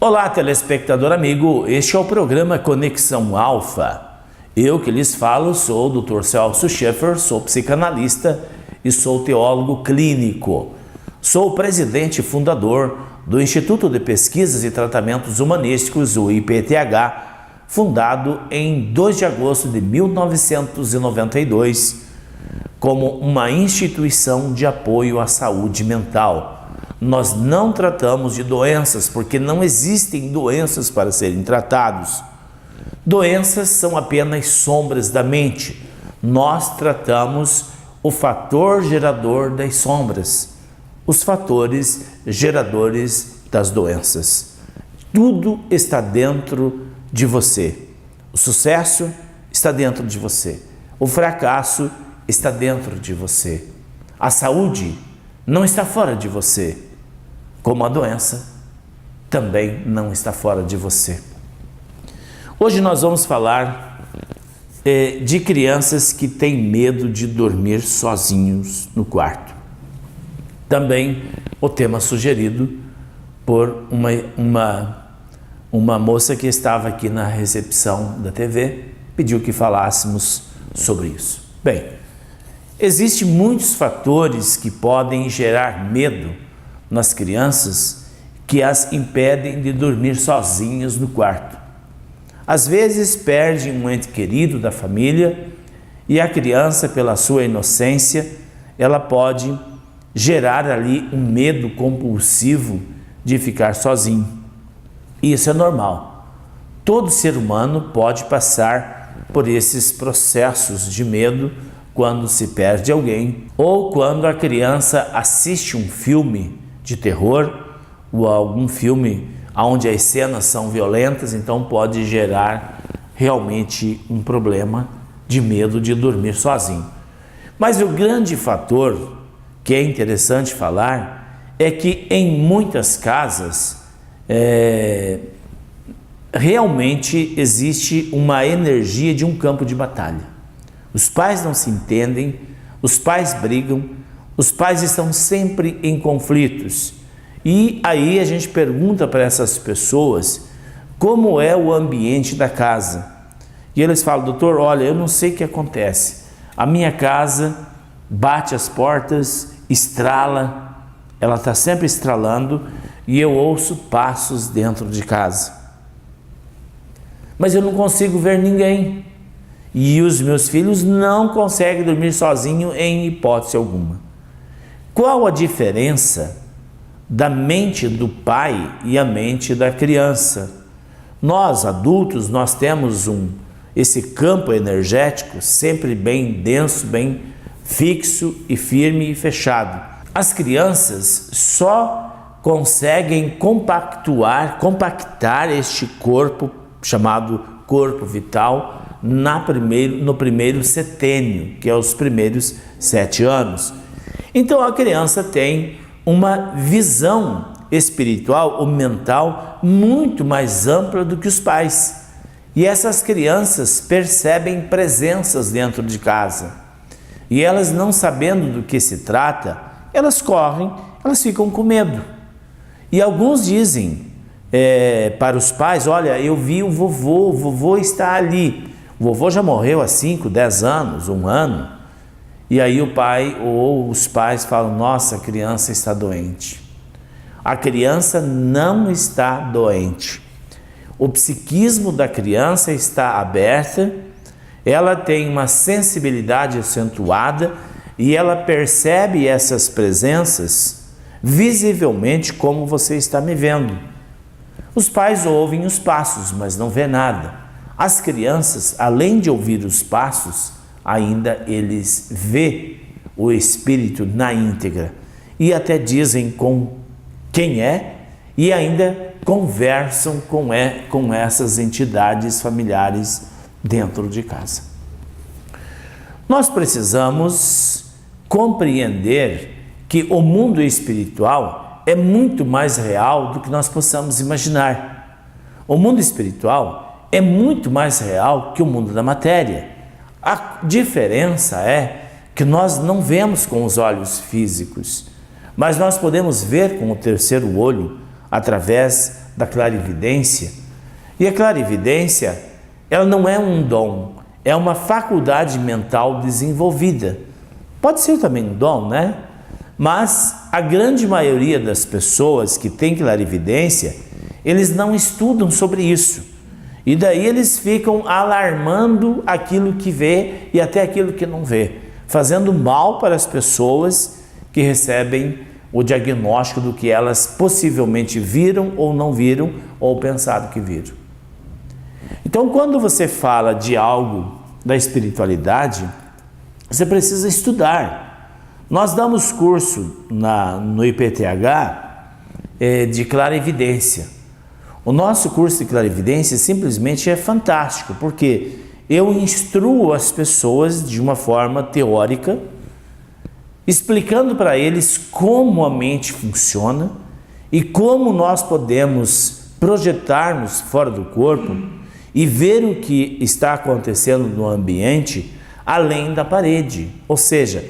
Olá, telespectador amigo, este é o programa Conexão Alfa. Eu que lhes falo sou o Dr. Celso Schaeffer, sou psicanalista e sou teólogo clínico. Sou o presidente e fundador do Instituto de Pesquisas e Tratamentos Humanísticos, o IPTH, fundado em 2 de agosto de 1992, como uma instituição de apoio à saúde mental. Nós não tratamos de doenças, porque não existem doenças para serem tratados. Doenças são apenas sombras da mente. Nós tratamos o fator gerador das sombras, os fatores geradores das doenças. Tudo está dentro de você. O sucesso está dentro de você. O fracasso está dentro de você. A saúde não está fora de você, como a doença também não está fora de você. Hoje nós vamos falar de crianças que têm medo de dormir sozinhos no quarto. Também o tema sugerido por uma moça que estava aqui na recepção da TV, pediu que falássemos sobre isso. Bem, existem muitos fatores que podem gerar medo nas crianças que as impedem de dormir sozinhas no quarto. Às vezes perde um ente querido da família e a criança, pela sua inocência, ela pode gerar ali um medo compulsivo de ficar sozinho. Isso é normal. Todo ser humano pode passar por esses processos de medo quando se perde alguém ou quando a criança assiste um filme de terror ou algum filme onde as cenas são violentas, então pode gerar realmente um problema de medo de dormir sozinho. Mas o grande fator que é interessante falar é que em muitas casas realmente existe uma energia de um campo de batalha. Os pais não se entendem, os pais brigam, os pais estão sempre em conflitos. E aí a gente pergunta para essas pessoas como é o ambiente da casa. E eles falam: doutor, olha, eu não sei o que acontece. A minha casa bate as portas, estrala, ela está sempre estralando e eu ouço passos dentro de casa. Mas eu não consigo ver ninguém. E os meus filhos não conseguem dormir sozinhos em hipótese alguma. Qual a diferença da mente do pai e a mente da criança? Nós, adultos, nós temos esse campo energético sempre bem denso, bem fixo e firme e fechado. As crianças só conseguem compactar este corpo, chamado corpo vital, no primeiro setênio, que é os primeiros 7 anos. Então a criança tem uma visão espiritual ou mental muito mais ampla do que os pais. E essas crianças percebem presenças dentro de casa. E elas, não sabendo do que se trata, elas correm, elas ficam com medo. E alguns dizem para os pais: olha, eu vi o vovô está ali. O vovô já morreu há 5, 10 anos, 1 ano. E aí o pai ou os pais falam: nossa, a criança está doente. A criança não está doente. O psiquismo da criança está aberta, ela tem uma sensibilidade acentuada e ela percebe essas presenças visivelmente, como você está me vendo. Os pais ouvem os passos, mas não vê nada. As crianças, além de ouvir os passos, ainda eles vê o espírito na íntegra e até dizem com quem é e ainda conversam com essas entidades familiares dentro de casa. Nós precisamos compreender que o mundo espiritual é muito mais real do que nós possamos imaginar. O mundo espiritual é muito mais real que o mundo da matéria. A diferença é que nós não vemos com os olhos físicos, mas nós podemos ver com o terceiro olho através da clarividência. E a clarividência, ela não é um dom, é uma faculdade mental desenvolvida. Pode ser também um dom, né? Mas a grande maioria das pessoas que tem clarividência, eles não estudam sobre isso. E daí eles ficam alarmando aquilo que vê e até aquilo que não vê, fazendo mal para as pessoas que recebem o diagnóstico do que elas possivelmente viram ou não viram ou pensaram que viram. Então, quando você fala de algo da espiritualidade, você precisa estudar. Nós damos curso no IPTH de clarividência. O nosso curso de clarividência simplesmente é fantástico, porque eu instruo as pessoas de uma forma teórica, explicando para eles como a mente funciona e como nós podemos projetar-nos fora do corpo e ver o que está acontecendo no ambiente além da parede, ou seja,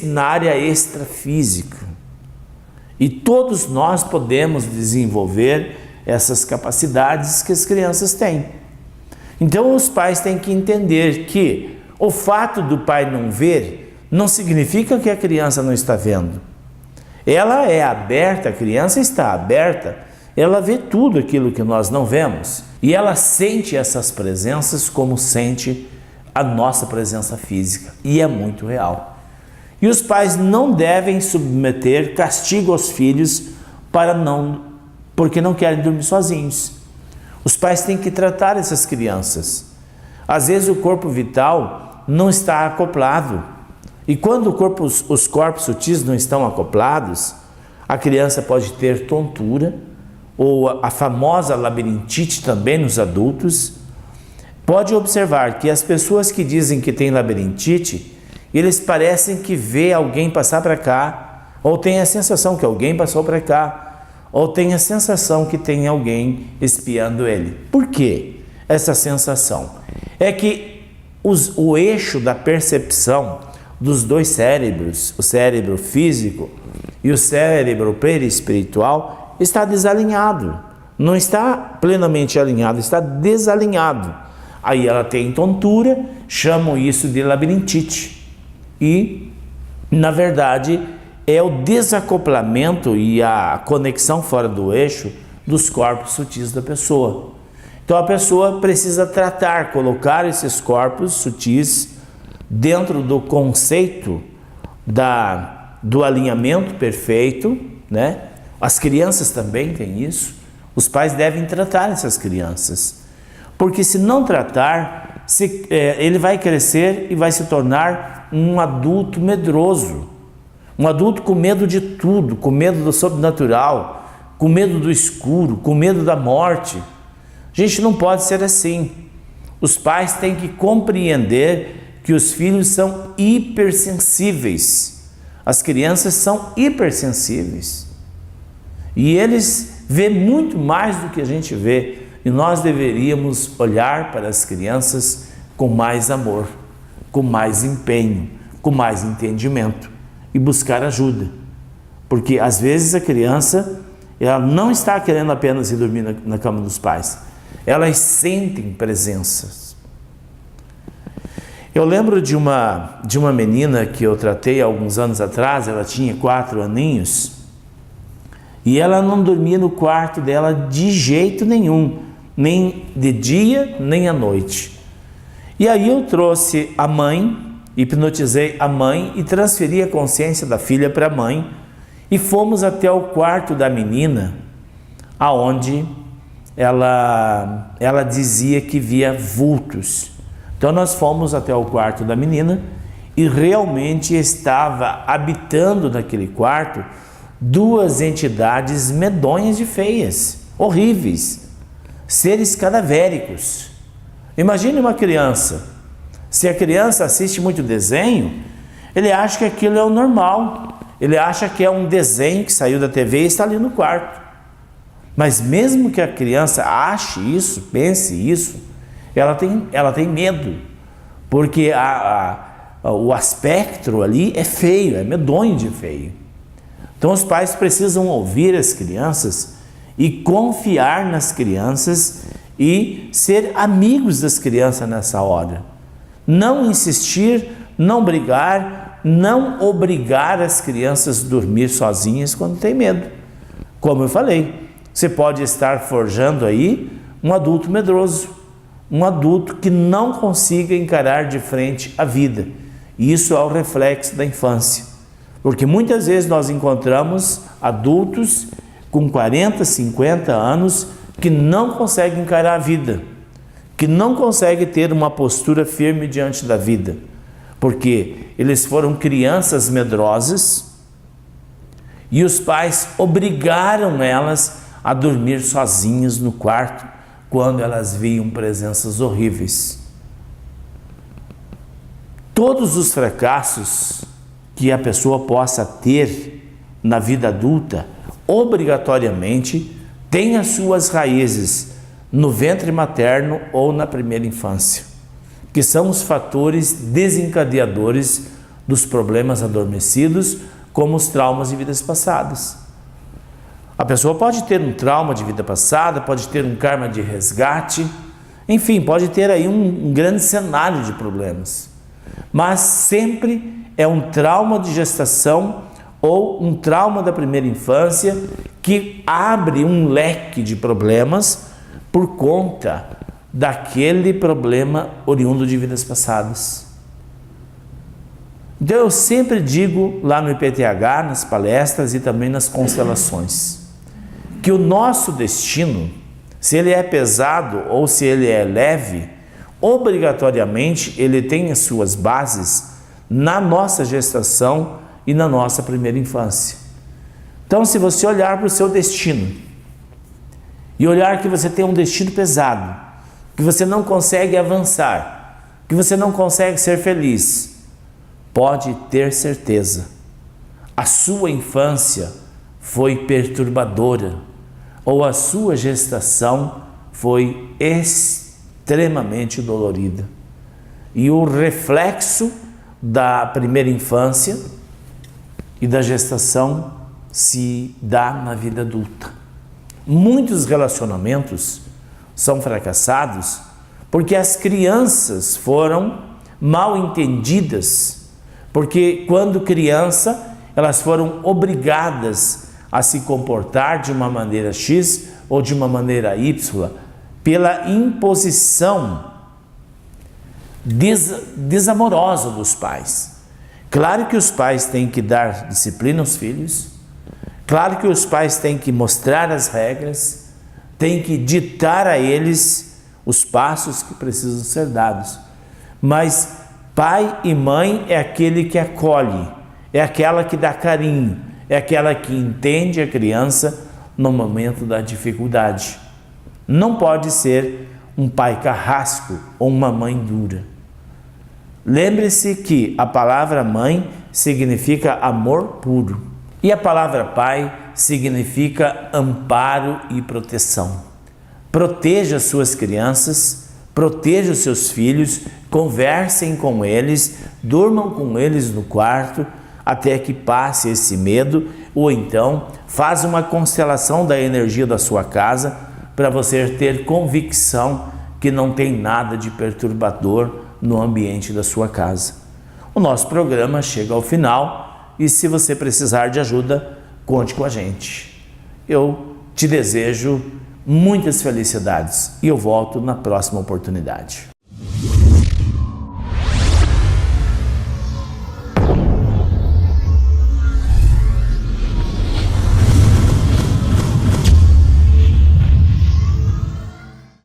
na área extrafísica. E todos nós podemos desenvolver essas capacidades que as crianças têm. Então os pais têm que entender que o fato do pai não ver não significa que a criança não está vendo. Ela é aberta, a criança está aberta, ela vê tudo aquilo que nós não vemos. E ela sente essas presenças como sente a nossa presença física. E é muito real. E os pais não devem submeter castigo aos filhos porque não querem dormir sozinhos. Os pais têm que tratar essas crianças. Às vezes o corpo vital não está acoplado. E quando os corpos sutis não estão acoplados, a criança pode ter tontura, ou a famosa labirintite também nos adultos. Pode observar que as pessoas que dizem que têm labirintite, eles parecem que vê alguém passar para cá, ou tem a sensação que alguém passou para cá, ou tem a sensação que tem alguém espiando ele. Por quê essa sensação? É que o eixo da percepção dos dois cérebros, o cérebro físico e o cérebro perispiritual, está desalinhado. Não está plenamente alinhado, está desalinhado. Aí ela tem tontura, chamam isso de labirintite. E, na verdade, é o desacoplamento e a conexão fora do eixo dos corpos sutis da pessoa. Então a pessoa precisa tratar, colocar esses corpos sutis dentro do conceito do alinhamento perfeito, né? As crianças também têm isso. Os pais devem tratar essas crianças, porque se não tratar, ele vai crescer e vai se tornar um adulto medroso, um adulto com medo de tudo, com medo do sobrenatural, com medo do escuro, com medo da morte. A gente não pode ser assim. Os pais têm que compreender que os filhos são hipersensíveis. As crianças são hipersensíveis. E eles veem muito mais do que a gente vê. E nós deveríamos olhar para as crianças com mais amor, com mais empenho, com mais entendimento e buscar ajuda. Porque às vezes a criança, ela não está querendo apenas ir dormir na cama dos pais. Elas sentem presenças. Eu lembro de uma menina que eu tratei há alguns anos atrás. Ela tinha 4 aninhos e ela não dormia no quarto dela de jeito nenhum, nem de dia nem à noite. E aí eu trouxe a mãe, hipnotizei a mãe e transferi a consciência da filha para a mãe e fomos até o quarto da menina, aonde ela dizia que via vultos. Então nós fomos até o quarto da menina e realmente estava habitando naquele quarto 2 entidades medonhas e feias, horríveis, seres cadavéricos. Imagine uma criança. Se a criança assiste muito desenho, ele acha que aquilo é o normal. Ele acha que é um desenho que saiu da TV e está ali no quarto. Mas mesmo que a criança ache isso, pense isso, ela tem medo, porque o aspecto ali é feio, é medonho de feio. Então os pais precisam ouvir as crianças e confiar nas crianças e ser amigos das crianças nessa hora. Não insistir, não brigar, não obrigar as crianças a dormir sozinhas quando tem medo. Como eu falei, você pode estar forjando aí um adulto medroso, um adulto que não consiga encarar de frente a vida. E isso é o reflexo da infância. Porque muitas vezes nós encontramos adultos com 40, 50 anos que não conseguem encarar a vida, que não conseguem ter uma postura firme diante da vida, porque eles foram crianças medrosas e os pais obrigaram elas a dormir sozinhas no quarto quando elas viam presenças horríveis. Todos os fracassos que a pessoa possa ter na vida adulta, obrigatoriamente, têm as suas raízes no ventre materno ou na primeira infância, que são os fatores desencadeadores dos problemas adormecidos, como os traumas de vidas passadas. A pessoa pode ter um trauma de vida passada, pode ter um karma de resgate, enfim, pode ter aí um grande cenário de problemas. Mas sempre é um trauma de gestação ou um trauma da primeira infância que abre um leque de problemas por conta daquele problema oriundo de vidas passadas. Então eu sempre digo lá no IPTH, nas palestras e também nas constelações, que o nosso destino, se ele é pesado ou se ele é leve, obrigatoriamente ele tem as suas bases na nossa gestação e na nossa primeira infância. Então, se você olhar para o seu destino e olhar que você tem um destino pesado, que você não consegue avançar, que você não consegue ser feliz, pode ter certeza, a sua infância foi perturbadora ou a sua gestação foi extremamente dolorida. E o reflexo da primeira infância e da gestação se dá na vida adulta. Muitos relacionamentos são fracassados porque as crianças foram mal entendidas, porque quando criança elas foram obrigadas a se comportar de uma maneira X ou de uma maneira Y pela imposição desamorosa dos pais. Claro que os pais têm que dar disciplina aos filhos, claro que os pais têm que mostrar as regras, têm que ditar a eles os passos que precisam ser dados, mas pai e mãe é aquele que acolhe, é aquela que dá carinho, é aquela que entende a criança no momento da dificuldade. Não pode ser um pai carrasco ou uma mãe dura. Lembre-se que a palavra mãe significa amor puro e a palavra pai significa amparo e proteção. Proteja suas crianças, proteja os seus filhos, conversem com eles, durmam com eles no quarto até que passe esse medo, ou então faz uma constelação da energia da sua casa para você ter convicção que não tem nada de perturbador no ambiente da sua casa. O nosso programa chega ao final e se você precisar de ajuda, conte com a gente. Eu te desejo muitas felicidades e eu volto na próxima oportunidade.